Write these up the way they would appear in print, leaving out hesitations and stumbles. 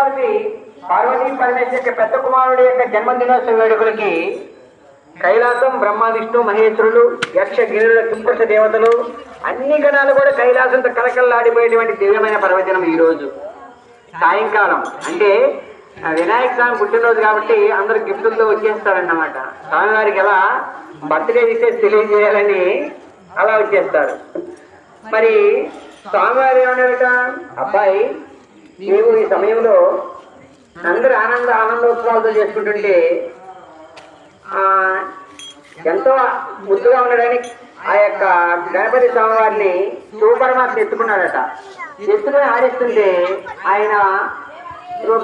కుమారుడి పార్వతీ పరమేశ్వర యొక్క పెద్ద కుమారుడి యొక్క జన్మదినోత్సవ వేడుకలకి కైలాసం బ్రహ్మ విష్ణు మహేశ్వరులు యక్ష గిరుల కింపురుష దేవతలు అన్ని గణాలు కూడా కైలాసంతో కలకల్లాడిపోయేటువంటి దివ్యమైన పర్వదినం ఈ రోజు సాయంకాలం. అంటే వినాయక స్వామి పుట్టినరోజు కాబట్టి అందరూ గిఫ్టులతో వచ్చేస్తారన్నమాట. స్వామివారికి ఎలా బర్త్డే విషయం తెలియజేయాలని అలా వచ్చేస్తారు. మరి స్వామివారు ఏమన్నారట, అబ్బాయి నీవు ఈ సమయంలో అందరూ ఆనందోత్సవాలతో చేసుకుంటుంటే ఎంతో ముద్దుగా ఉండడానికి ఆ యొక్క గణపతి స్వామివారిని శివపరమాత్మ ఎత్తుకున్నాడట. ఎత్తుకుని ఆడిస్తుంటే ఆయన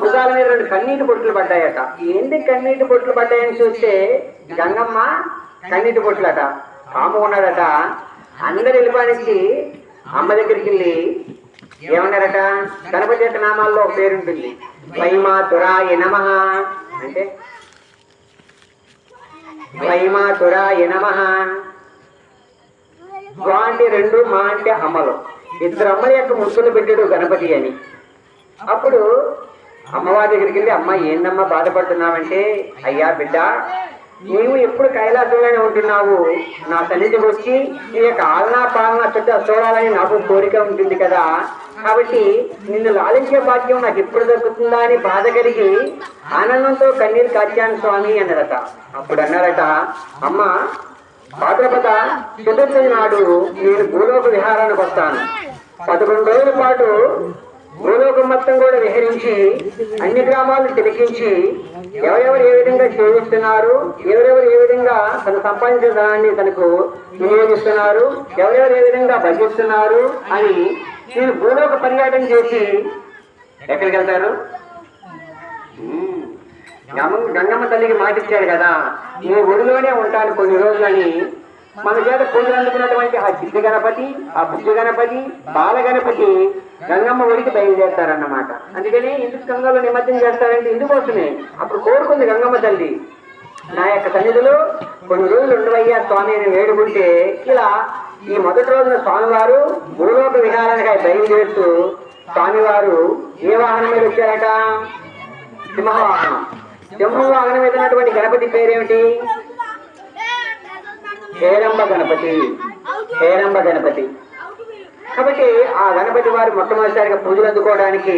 భుజాల మీద 2 కన్నీటి బొట్లు పడ్డాయట. ఏంటి కన్నీటి బొట్లు పడ్డాయని చూస్తే గంగమ్మ కన్నీటి బొట్లట. పాము ఉన్నాడట. అందరు వెళ్ళిపోయి అమ్మ దగ్గరికి వెళ్ళి ఏమన్నారట, గణపతి యొక్క నామాల్లో పేరుంటుంది, వైమాతురాయ నమః అంటే వైమాతురాయ నమః. స్వా అంటే 2, మా అంటే అమ్మలు, 2 అమ్మల యొక్క ముద్దులు పెట్టాడు గణపతి అని. అప్పుడు అమ్మవారి దగ్గరికి వెళ్ళి, అమ్మ ఏందమ్మా బాధపడుతున్నావంటే, అయ్యా బిడ్డ నీవు ఎప్పుడు కైలాసంలోనే ఉంటున్నావు, నా సన్నిధికి వచ్చి నీ యొక్క ఆలనా పాలన చుట్టూ చూడాలని నాకు కోరిక ఉంటుంది కదా, కాబట్టి నిన్ను లాలించే భాగ్యం నాకు ఎప్పుడు దొరుకుతుందా అని బాధ కలిగి ఆనందంతో కన్నీరు కార్చాను స్వామి అన్నారట. అప్పుడు అన్నారట, అమ్మ భాద్రపద చతుర్థి నాడు నేను భూలోక విహారానికి వస్తాను. 11 రోజుల పాటు భూలోకం మొత్తం కూడా విహరించి అన్ని గ్రామాలను తిలకించి ఎవరెవరు ఏ విధంగా సేవిస్తున్నారు, ఎవరెవరు ఏ విధంగా తను సంపాదించిన ధనాన్ని తనకు వినియోగిస్తున్నారు, ఎవరెవరు ఏ విధంగా భజిస్తున్నారు అని నేను భూలోక పర్యటన చేసి ఎక్కడికి వెళ్తారు, గంగమ్మ తల్లికి మాటిచ్చాడు కదా నేను ఒడిలోనే ఉంటాను కొన్ని రోజులని మన చేత పూజలు అందుకున్నటువంటి ఆ చిట్టి గణపతి, ఆ బుద్ధి గణపతి, బాల గణపతి గంగమ్మ ఒడికి బయలుదేరుతారన్నమాట. అందుకని ఎందుకు గంగలో నిమజ్జనం చేస్తారంటే ఇందుకోసమే. అప్పుడు కోరుకుంది గంగమ్మ తల్లి, నా యొక్క సన్నిధిలో కొన్ని రోజులు ఉండవయ్యా స్వామి అని వేడుకుంటే, ఇలా ఈ మొదటి రోజున స్వామివారు భూలోక విహారానికి బయలుదేరుతూ స్వామివారు ఏ వాహనం మీద వచ్చారట, సింహవాహనం. సింహవాహనం మీద ఉన్నటువంటి గణపతి పేరేమిటి, హేరంబ గణపతి. హేరంబ గణపతి. కాబట్టి ఆ గణపతి వారు మొట్టమొదటిసారిగా పూజలు అందుకోవడానికి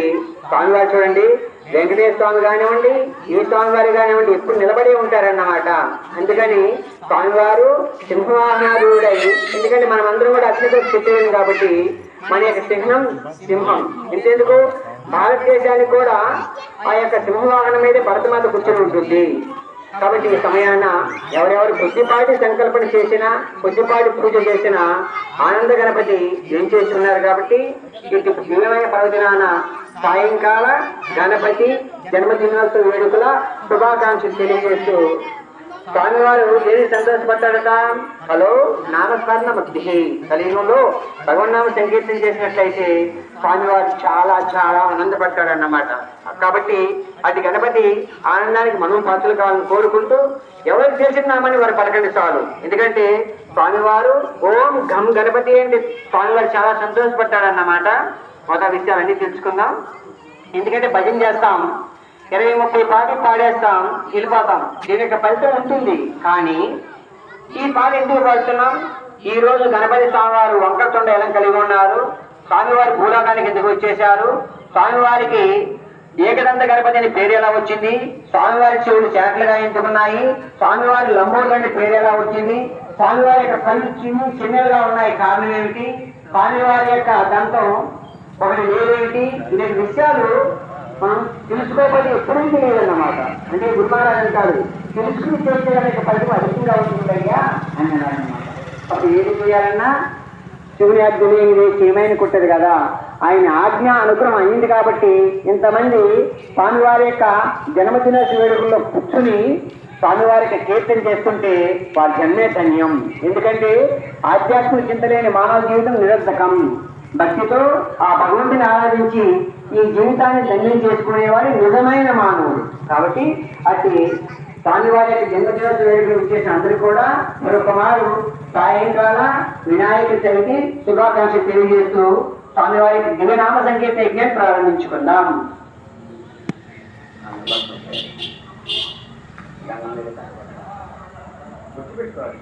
స్వామివారు చూడండి, వెంకటేశ్వర స్వామి కానివ్వండి, ఈ స్వామివారు కానివ్వండి ఎప్పుడు నిలబడి ఉంటారన్నమాట. అందుకని స్వామివారు సింహవాహనారూఢై, ఎందుకంటే మనం అందరం కూడా అగ్నితో చెప్పేది కాబట్టి మన యొక్క చిహ్నం సింహం. ఇంతెందుకు భారతదేశానికి కూడా ఆ యొక్క సింహవాహనం మీద భరతమాత కూర్చొని ఉంటుంది. కాబట్టి ఈ సమయాన ఎవరెవరు కొద్దిపాటి సంకల్పన చేసినా, కొద్దిపాటి పూజ చేసినా ఆనంద గణపతి ఏం చేస్తున్నారు. కాబట్టి ఇటు దివ్యమైన పర్వదినాన సాయంకాల గణపతి జన్మదినోత్సవ వేడుకల శుభాకాంక్షలు తెలియజేస్తూ స్వామివారు దేని సంతోషపడ్డాడట, హలో నామస్మరణ భక్తి కలియుగంలో భగవన్నామ సంకీర్తన చేసినట్లయితే స్వామివారు చాలా చాలా ఆనందపడ్డాడన్నమాట. కాబట్టి అటు గణపతి ఆనందానికి మనం పాత్రలు కావాలని కోరుకుంటూ ఎవరు చేసినామని వారు పలకండి చాలు. ఎందుకంటే స్వామివారు ఓం ఘం గణపతి అంటే స్వామివారు చాలా సంతోషపడ్డాడన్నమాట. మొదటి విషయాలు అన్ని తెలుసుకుందాం. ఎందుకంటే భజన చేస్తాం, 20-30 పాటలు పాడేస్తాం, వెళ్ళిపోతాం. దీని యొక్క ఫలితం ఉంటుంది. కానీ ఈ పాట ఎందుకు పాడుతున్నాం, ఈ రోజు గణపతి స్వామివారు వంకరతొండ ఎలా కలిగి ఉన్నారు, స్వామివారి భూలోకానికి ఎందుకు వచ్చేశారు, స్వామివారికి ఏకదంత గణపతి అని పేరు ఎలా వచ్చింది, స్వామివారి చెవులు చేటలుగా ఎందుకున్నాయి, స్వామివారి లంబోడు అంటే పేరు ఎలా వచ్చింది, స్వామివారి యొక్క కళ్ళు చిన్నగా ఉన్నాయి కారణం ఏమిటి, స్వామివారి యొక్క దంతం ఒకటి లేదేమిటి, ఇలాంటి విషయాలు మనం తెలుసుకోకపోతే ఎప్పుడైతే లేదన్నమాట. అంటే గురుమహారాజు అంటాడు, తెలుసుకుని చేసేదానికి ఫలితం అధికంగా ఉంటుందయ్యా అని అన్నారన్నమాట. అప్పుడు ఏది చేయాలన్నా శివుని ఆజ్ఞ లేనిదే చీమైన కుట్టదు కదా. ఆయన ఆజ్ఞ అనుగ్రహం అయింది కాబట్టి ఇంతమంది స్వామివారి యొక్క జన్మదిన వేడుకల్లో కూర్చుని స్వామివారికి కీర్తన చేస్తుంటే వారి జన్మే ధన్యం. ఎందుకంటే ఆధ్యాత్మిక చింతలేని మానవ జీవితం నిరర్థకం. భక్తితో ఆ భగవంతుని ఆరాధించి ఈ జీవితాన్ని ధన్యం చేసుకునేవాడు నిజమైన మానవుడు. కాబట్టి అటు స్వామివారి యొక్క జన్మదినోత్సవ వేడుకలు చేసిన అందరూ కూడా మరొక మారు సాయంకాల వినాయక చవితి శుభాకాంక్షలు తెలియజేస్తూ స్వామివారికి దివ్యనామ సంకీర్తన యజ్ఞాన్ని ప్రారంభించుకుందాం. గంగం మీద కనపడతారు. గుర్తుపెట్టుకోవాలి.